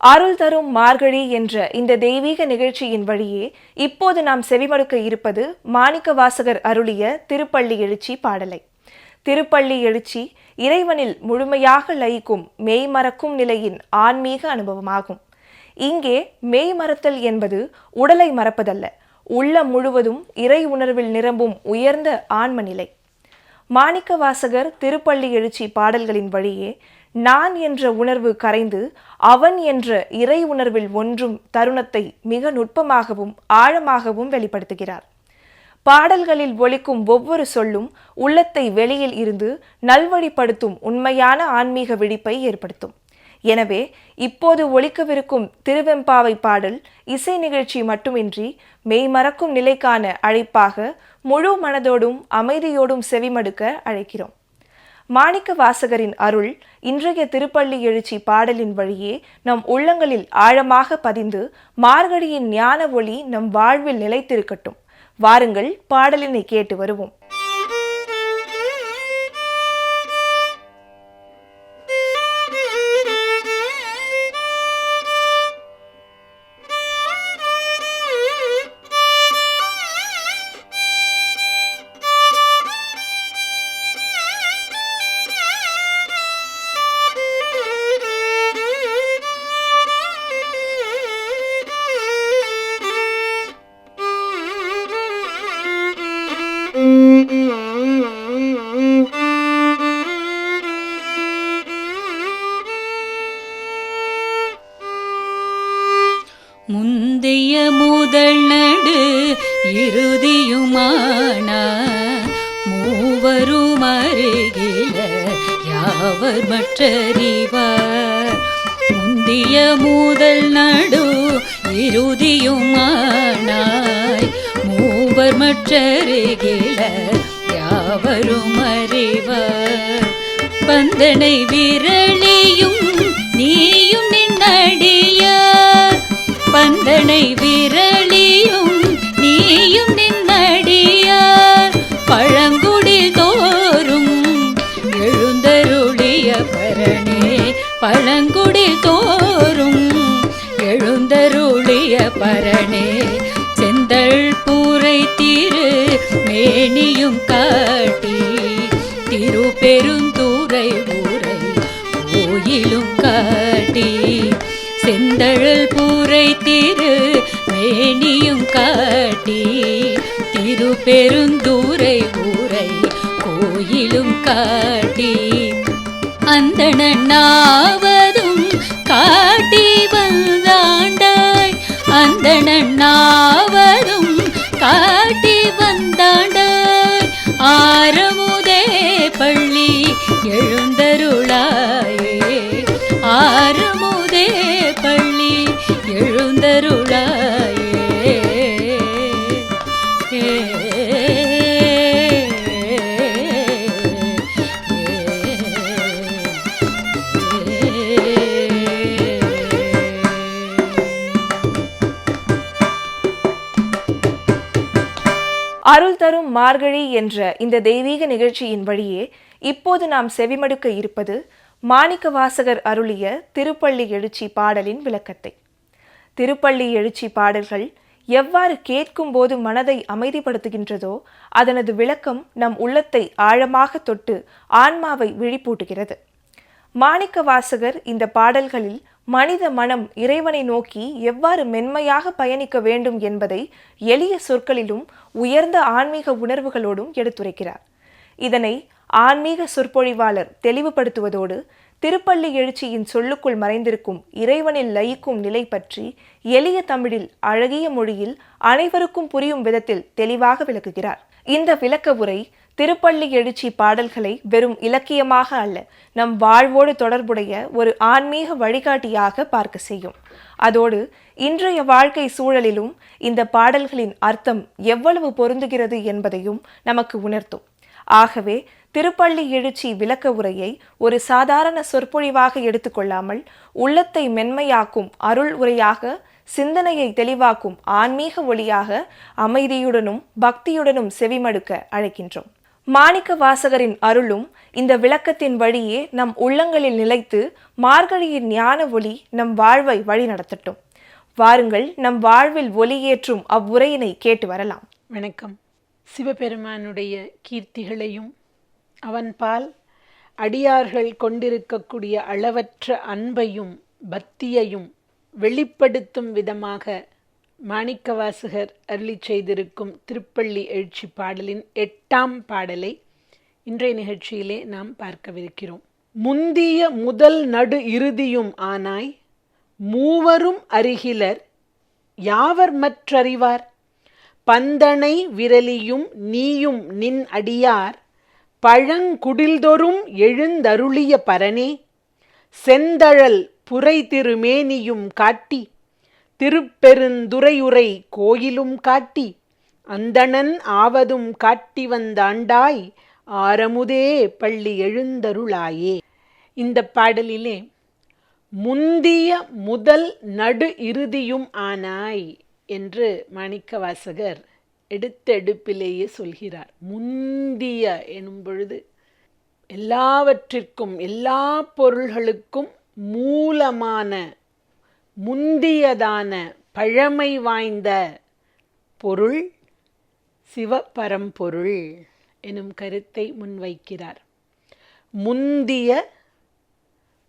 அருள் தரும் மார்கழி என்ற இந்த தெய்வீக நிகழ்ச்சியின் வழியே இப்போது நாம் செவிமடுக்க இருப்பது மாணிக்கவாசகர் அருளிய திருப்பள்ளி எழுச்சி பாடலை. திருப்பள்ளி எழுச்சி இறைவனில் முழுமையாக லயிக்கும் மெய்மறக்கும் நிலையின் ஆன்மீக அனுபவமாகும். இங்கே மெய்மறத்தல் என்பது உடலை மறப்பதல்ல, உள்ளம் முழுவதும் இறை உணர்வில் நிரம்பும் உயர்ந்த ஆன்ம நிலை. மாணிக்கவாசகர் திருப்பள்ளி எழுச்சி பாடல்களின் வழியே நான் என்ற உணர்வு கரைந்து அவன் என்ற இறை உணர்வில் ஒன்றும் தருணத்தை மிக நுட்பமாகவும் ஆழமாகவும் வெளிப்படுத்துகிறார். பாடல்களில் ஒலிக்கும் ஒவ்வொரு சொல்லும் உள்ளத்தை வெளியில் இருந்து நல்வழிப்படுத்தும் உண்மையான ஆன்மீக விழிப்பை ஏற்படுத்தும். எனவே இப்போது ஒலிக்கவிருக்கும் திருவெம்பாவை பாடல் இசை நிகழ்ச்சி மட்டுமின்றி மெய்மறக்கும் நிலைக்கான அழைப்பாக முழு மனதோடும் அமைதியோடும் செவிமடுக்க அழைக்கிறோம். மாணிக்க வாசகரின் அருள் இன்றைய திருப்பள்ளி எழுச்சி பாடலின் வழியே நம் உள்ளங்களில் ஆழமாக பதிந்து மார்கழியின் ஞான ஒளி நம் வாழ்வில் நிலைத்திருக்கட்டும். வாருங்கள், பாடலினை கேட்டு வருவோம். முந்தைய முதல் நடு இறுதியுமான மூவரும் அருகில யாவர் மற்றறிவார். முந்திய முதல் நடு இறுதியுமானாய் மூவர் மற்றருகில யாவரும் அறிவார். பந்தனை விரலியும் நீயும் நின்னடியார், பந்தனை விரலியும் நீயும் நின்னடியார். பழங்குடி தோறும் எழுந்தருளிய பரணே, பழங்குடி தோறும் எழுந்தருளிய பரணே. செந்தள் பூரை திரு மேனியும் காட்டி திருப்பெருந்துறை ஊரை கோயிலும் காட்டி. செந்தழல் பூரை திரு மேனியும் காட்டி திருப்பெருந்துறை ஊரை கோயிலும் காட்டி. அந்தணனாவதும் காட்டி வந்தாண்டாய், அந்தணனாவதும் காட்டி வந்தாண்டாய். ஆரமுதே பள்ளி எழுந்தருளாயே, ஆரமுதே பள்ளி எழுந்தருளாயே. அருள் தரும் மார்கழி என்ற இந்த தெய்வீக நிகழ்ச்சியின் வழியே இப்போது நாம் செவிமடுக்க இருப்பது மாணிக்கவாசகர் அருளிய திருப்பள்ளி எழுச்சி பாடலின் விளக்கத்தை. திருப்பள்ளி எழுச்சி பாடல்கள் எவ்வாறு கேட்கும் போது மனதை அமைதிப்படுத்துகின்றதோ அதனது விளக்கம் நம் உள்ளத்தை ஆழமாக தொட்டு ஆன்மாவை விழிப்பூட்டுகிறது. மாணிக்கவாசகர் இந்த பாடல்களில் மனித மனம் இறைவனை நோக்கி எவ்வாறு மென்மையாக பயணிக்க வேண்டும் என்பதை எளிய சொற்களிலும் உயர்ந்த ஆன்மீக உணர்வுகளோடும் எடுத்துரைக்கிறார். இதனை ஆன்மீக சொற்பொழிவாளர் தெளிவுபடுத்துவதோடு திருப்பள்ளி எழுச்சியின் சொல்லுக்குள் மறைந்திருக்கும் இறைவனில் லயிக்கும் நிலை பற்றி எளிய தமிழில் அழகிய மொழியில் அனைவருக்கும் புரியும் விதத்தில் தெளிவாக விளக்குகிறார். இந்த விளக்க உரை திருப்பள்ளி எழுச்சி பாடல்களை வெறும் இலக்கியமாக அல்ல, நம் வாழ்வோடு தொடர்புடைய ஒரு ஆன்மீக வழிகாட்டியாக பார்க்க செய்யும். அதோடு இன்றைய வாழ்க்கை சூழலிலும் இந்த பாடல்களின் அர்த்தம் எவ்வளவு பொருந்துகிறது என்பதையும் நமக்கு உணர்த்தும். ஆகவே திருப்பள்ளி எழுச்சி விளக்க உரையை ஒரு சாதாரண சொற்பொழிவாக எடுத்துக்கொள்ளாமல் உள்ளத்தை மென்மையாக்கும் அருள் உரையாக, சிந்தனையை தெளிவாக்கும் ஆன்மீக ஒளியாக அமைதியுடனும் பக்தியுடனும் செவிமடுக்க அழைக்கின்றோம். மாணிக்க வாசகரின் அருளும் இந்த விளக்கத்தின் வழியே நம் உள்ளங்களில் நிலைத்து மார்கழியின் ஞான ஒளி நம் வாழ்வை வழிநடத்தட்டும். வாருங்கள், நம் வாழ்வில் ஒளியேற்றும் அவ்வுரையினை கேட்டு வரலாம். வணக்கம். சிவபெருமானுடைய கீர்த்திகளையும் அவன்பால் அடியார்கள் கொண்டிருக்கக்கூடிய அளவற்ற அன்பையும் பக்தியையும் வெளிப்படுத்தும் விதமாக மாணிக்கவாசகர் அருளிச் செய்திருக்கும் திருப்பள்ளி எழுச்சி பாடலின் 8ஆம் பாடலை இன்றைய நிகழ்ச்சியிலே நாம் பார்க்கவிருக்கிறோம். முந்திய முதல் நடு இறுதியும் ஆனாய், மூவரும் அறிகிலர் யாவர் மற்றறிவார், பந்தனை விரலியும் நீயும் நின் அடியார் பழங்குடில்தொறும் எழுந்தருளிய பரனே, செந்தழல் புரை திருமேனியும் காட்டி திருப்பெருந்துறையுரை கோயிலும் காட்டி அந்தணன் ஆவதும் காட்டி வந்தாண்டாய், ஆரமுதே பள்ளி எழுந்தருளாயே. இந்த பாடலிலே முந்திய முதல் நடு இறுதியும் ஆனாய் என்று மாணிக்கவாசகர் எடுத்த எடுப்பிலேயே சொல்கிறார். முந்திய எனும் பொழுது எல்லாவற்றிற்கும் எல்லா பொருள்களுக்கும் மூலமான முந்தியதான பழமை வாய்ந்த பொருள் சிவபரம்பொருள் எனும் கருத்தை முன்வைக்கிறார். முந்திய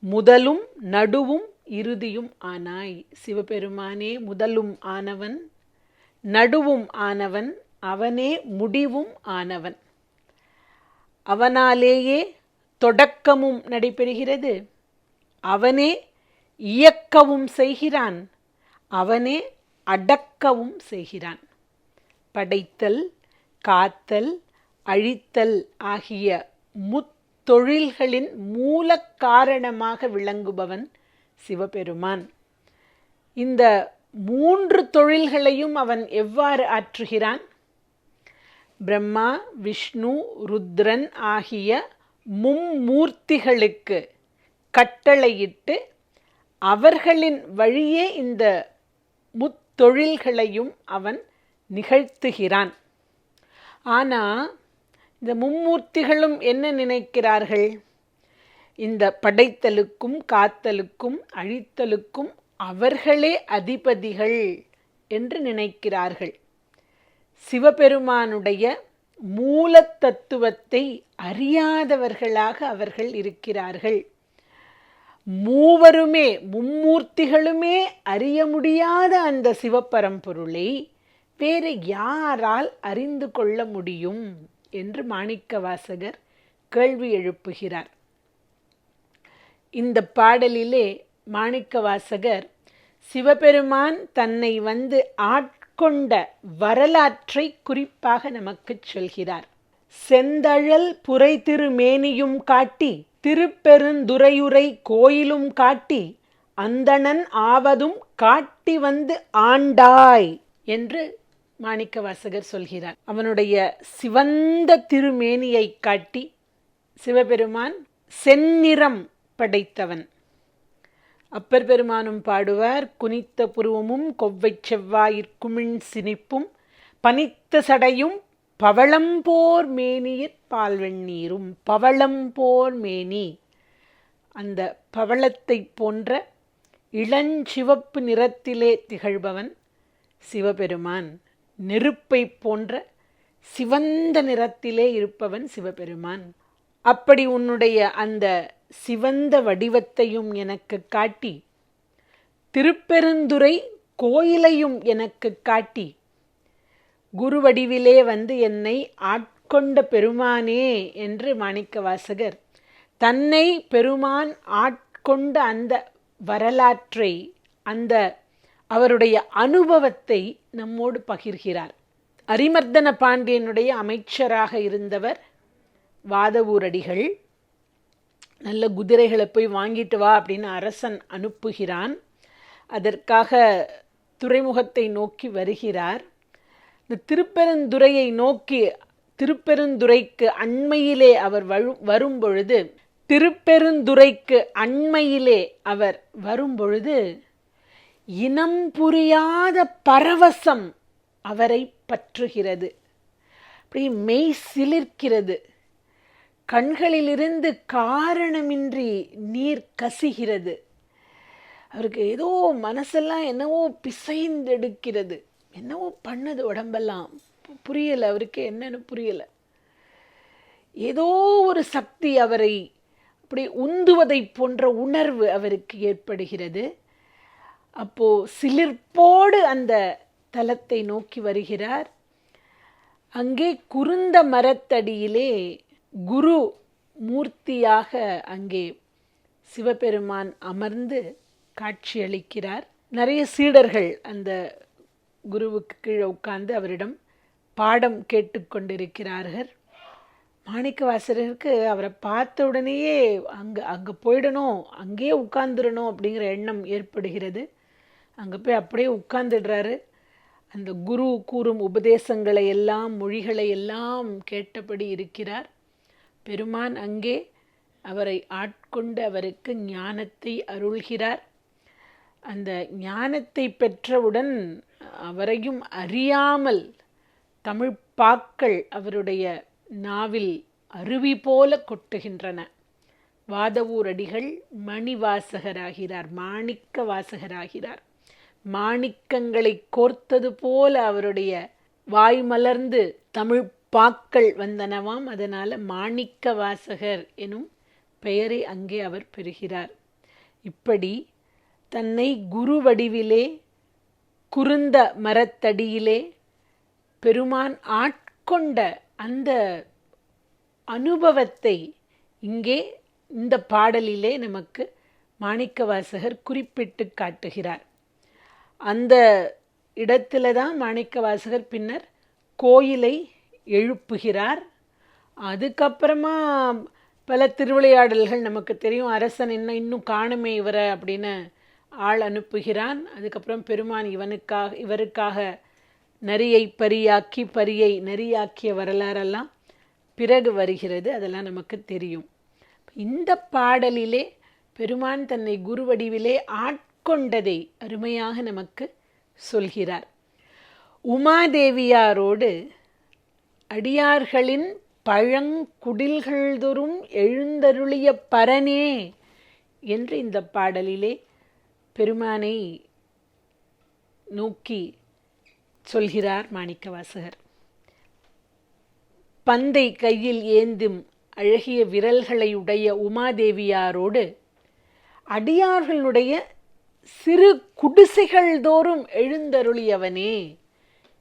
முதலும் நடுவும் இறுதியும் ஆனாய். சிவபெருமானே முதலும் ஆனவன், நடுவும் ஆனவன், அவனே முடிவும் ஆனவன். அவனாலேயே தொடக்கமும் நடைபெறுகிறது, அவனே இயக்கவும் செய்கிறான், அவனே அடக்கவும் செய்கிறான். படைத்தல், காத்தல், அழித்தல் ஆகிய முத்தொழில்களின் மூல காரணமாக விளங்குபவன் சிவபெருமான். இந்த 3 தொழில்களையும் அவன் எவ்வாறு ஆற்றுகிறான்? பிரம்மா, விஷ்ணு, ருத்ரன் ஆகிய மும்மூர்த்திகளுக்கு கட்டளையிட்டு அவர்களின் வழியே இந்த முத்தொழில்களையும் அவன் நிகழ்த்துகிறான். ஆனால் இந்த மும்மூர்த்திகளும் என்ன நினைக்கிறார்கள்? இந்த படைத்தலுக்கும் காத்தலுக்கும் அழித்தலுக்கும் அவர்களே அதிபதிகள் என்று நினைக்கிறார்கள். சிவபெருமானுடைய மூல தத்துவத்தை அறியாதவர்களாக அவர்கள் இருக்கிறார்கள். மூவருமே மும்மூர்த்திகளுமே அறிய முடியாத அந்த சிவபரம்பொருளை வேறு யாரால் அறிந்து கொள்ள முடியும் என்று மாணிக்கவாசகர் கேள்வி எழுப்புகிறார். இந்த பாடலிலே மாணிக்கவாசகர் சிவபெருமான் தன்னை ஆட்கொண்ட வரலாற்றை குறிப்பாக நமக்கு சொல்கிறார். செந்தழல் புரை திருமேனியும் காட்டி திருப்பெருந்துறையுரை கோயிலும் காட்டி அந்தணன் ஆவதும் காட்டி ஆண்டாய் என்று மாணிக்கவாசகர் சொல்கிறார். அவனுடைய சிவந்த திருமேனியை காட்டி, சிவபெருமான் செந்நிறம் படைத்தவன். அப்பர் பெருமானும் பாடுவார், குனித்த புருவமும் கொவ்வை செவ்வாயிற்குமிழ் சினிப்பும் பனித்த சடையும் பவளம்போர் மேனியிற் பால்வெண்ணீரும். பவளம்போர் மேனி, அந்த பவளத்தை போன்ற இளஞ்சிவப்பு நிறத்திலே திகழ்பவன் சிவபெருமான். நெருப்பை போன்ற சிவந்த நிறத்திலே இருப்பவன் சிவபெருமான். அப்படி உன்னுடைய அந்த சிவந்த வடிவத்தையும் எனக்கு காட்டி, திருப்பெருந்துறை கோயிலையும் எனக்கு காட்டி, குருவடிவிலே என்னை ஆட்கொண்ட பெருமானே என்று மாணிக்கவாசகர் தன்னை பெருமான் ஆட்கொண்ட அந்த வரலாற்றை, அந்த அவருடைய அனுபவத்தை நம்மோடு பகிர்கிறார். அரிமர்தன பாண்டியனுடைய அமைச்சராக இருந்தவர் வாதவூரடிகள். நல்ல குதிரைகளை போய் வாங்கிட்டு வா அப்படின்னு அரசன் அனுப்புகிறான். அதற்காக துறைமுகத்தை நோக்கி வருகிறார். இந்த திருப்பெருந்துறையை நோக்கி, திருப்பெருந்துறைக்கு அண்மையிலே அவர் வரும்பொழுது, திருப்பெருந்துறைக்கு அண்மையிலே அவர் வரும்பொழுது இனம் புரியாத பரவசம் அவரை பற்றுகிறது. அப்படி மெய் சிலிர்க்கிறது. கண்களிலிருந்து காரணமின்றி நீர் கசிகிறது. அவருக்கு ஏதோ மனசெல்லாம் என்னவோ பிசைந்தெடுக்கிறது, என்னவோ பண்ணுது உடம்பெல்லாம். புரியலை, அவருக்கு என்னன்னு புரியலை. ஏதோ ஒரு சக்தி அவரை அப்படி உந்துவதை போன்ற உணர்வு அவருக்கு ஏற்படுகிறது. அப்போ சிலிர்ப்போடு அந்த தலத்தை நோக்கி வருகிறார். அங்கே குருந்த மரத்தடியிலே குரு மூர்த்தியாக அங்கே சிவபெருமான் அமர்ந்து காட்சியளிக்கிறார். நிறைய சீடர்கள் அந்த குருவுக்கு கீழே உட்கார்ந்து அவரிடம் பாடம் கேட்டுக்கொண்டிருக்கிறார்கள். மாணிக்கவாசகருக்கு அவரை பார்த்த உடனேயே அங்கே போயிடணும், அங்கேயே உட்கார்ந்துடணும் அப்படிங்கிற எண்ணம் ஏற்படுகிறது. அங்கே போய் அப்படியே உட்கார்ந்துடுறாரு. அந்த குரு கூறும் உபதேசங்களை எல்லாம், மொழிகளை எல்லாம் கேட்டபடி இருக்கிறார். பெருமான் அங்கே அவரை ஆட்கொண்டு அவருக்கு ஞானத்தை அருள்கிறார். அந்த ஞானத்தை பெற்றவுடன் அவரையும் அறியாமல் தமிழ் பாக்கள் அவருடைய நாவில் அருவி போல கொட்டுகின்றன. வாதவூர் அடிகள் மணிவாசகராகிறார், மாணிக்க வாசகராகிறார். மாணிக்கங்களை கோர்த்தது போல அவருடைய வாய் மலர்ந்து தமிழ் பாக்கள் வந்தனவாம். அதனால மாணிக்க வாசகர் எனும் பெயரை அங்கே அவர் பெறுகிறார். இப்படி தன்னை குரு வடிவிலே குருந்த மரத்தடியிலே பெருமான் ஆட்கொண்ட அந்த அனுபவத்தை இங்கே இந்த பாடலிலே நமக்கு மாணிக்கவாசகர் குறிப்பிட்டு காட்டுகிறார். அந்த இடத்துல தான் மாணிக்கவாசகர் பின்னர் கோயிலை எழுப்புகிறார். அதுக்கப்புறமா பல திருவிளையாடல்கள் நமக்கு தெரியும். அரசன் இன்னும் காணுமே இவரை அப்படின்னு ஆள் அனுப்புகிறான். அதுக்கப்புறம் பெருமான் இவருக்காக நரியை பரியாக்கி பரியை நரியாக்கிய வரலாறெல்லாம் பிறகு வருகிறது. அதெல்லாம் நமக்கு தெரியும். இந்த பாடலிலே பெருமான் தன்னை குருவடிவிலே ஆட்கொண்டதை அருமையாக நமக்கு சொல்கிறார். உமாதேவியாரோடு அடியார்களின் பழங்குடில்கள்தோறும் எழுந்தருளிய பரனே என்று இந்த பாடலிலே பெருமானை நோக்கி சொல்கிறார் மாணிக்கவாசகர். பந்தை கையில் ஏந்தும் அழகிய விரல்களை உடைய உமாதேவியாரோடு அடியார்களுடைய சிறு குடிசைகள் தோறும் எழுந்தருளியவனே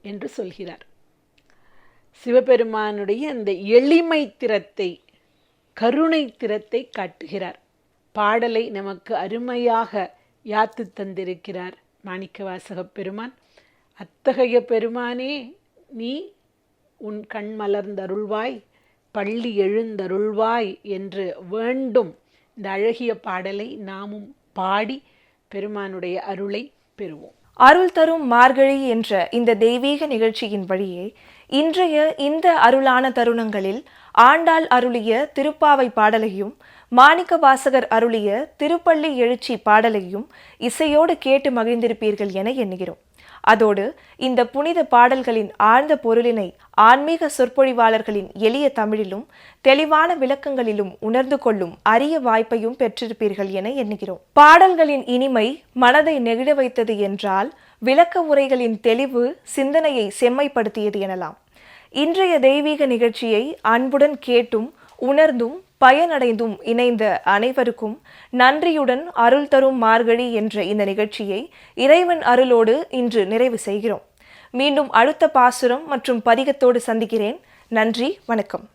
என்று சொல்கிறார். சிவபெருமானுடைய அந்த எளிமை திறத்தை, கருணை திறத்தை காட்டுகிறார். பாடலை நமக்கு அருமையாக யாத்து தந்திருக்கிறார் மாணிக்கவாசக பெருமான். அத்தகைய பெருமானே, நீ உன் கண் மலர்ந்தருள்வாய், பள்ளி எழுந்தருள்வாய் என்று வேண்டும் இந்த அழகிய பாடலை நாமும் பாடி பெருமானுடைய அருளை பெறுவோம். அருள் தரும் மார்கழி என்ற இந்த தெய்வீக நிகழ்ச்சியின் வழியே இன்றைய இந்த அருளான தருணங்களில் ஆண்டாள் அருளிய திருப்பாவை பாடலையும் மாணிக்கவாசகர் அருளிய திருப்பள்ளி எழுச்சி பாடலையும் இசையோடு கேட்டு மகிழ்ந்திருப்பீர்கள் என எண்ணுகிறோம். அதோடு இந்த புனித பாடல்களின் ஆழ்ந்த பொருளினை ஆன்மீக சொற்பொழிவாளர்களின் எளிய தமிழிலும் தெளிவான விளக்கங்களிலும் உணர்ந்து கொள்ளும் அரிய வாய்ப்பையும் பெற்றிருப்பீர்கள் என எண்ணுகிறோம். பாடல்களின் இனிமை மனதை நெகிழ வைத்தது என்றால் விளக்க உரைகளின் தெளிவு சிந்தனையை செம்மைப்படுத்தியது எனலாம். இன்றைய தெய்வீக நிகழ்ச்சியை அன்புடன் கேட்டும் உணர்ந்தும் பயனடைந்தும் இணைந்த அனைவருக்கும் நன்றியுடன் அருள் தரும் மார்கழி என்ற இந்த நிகழ்ச்சியை இறைவன் அருளோடு இன்று நிறைவு செய்கிறோம். மீண்டும் அடுத்த பாசுரம் மற்றும் பதிகத்தோடு சந்திக்கிறேன். நன்றி, வணக்கம்.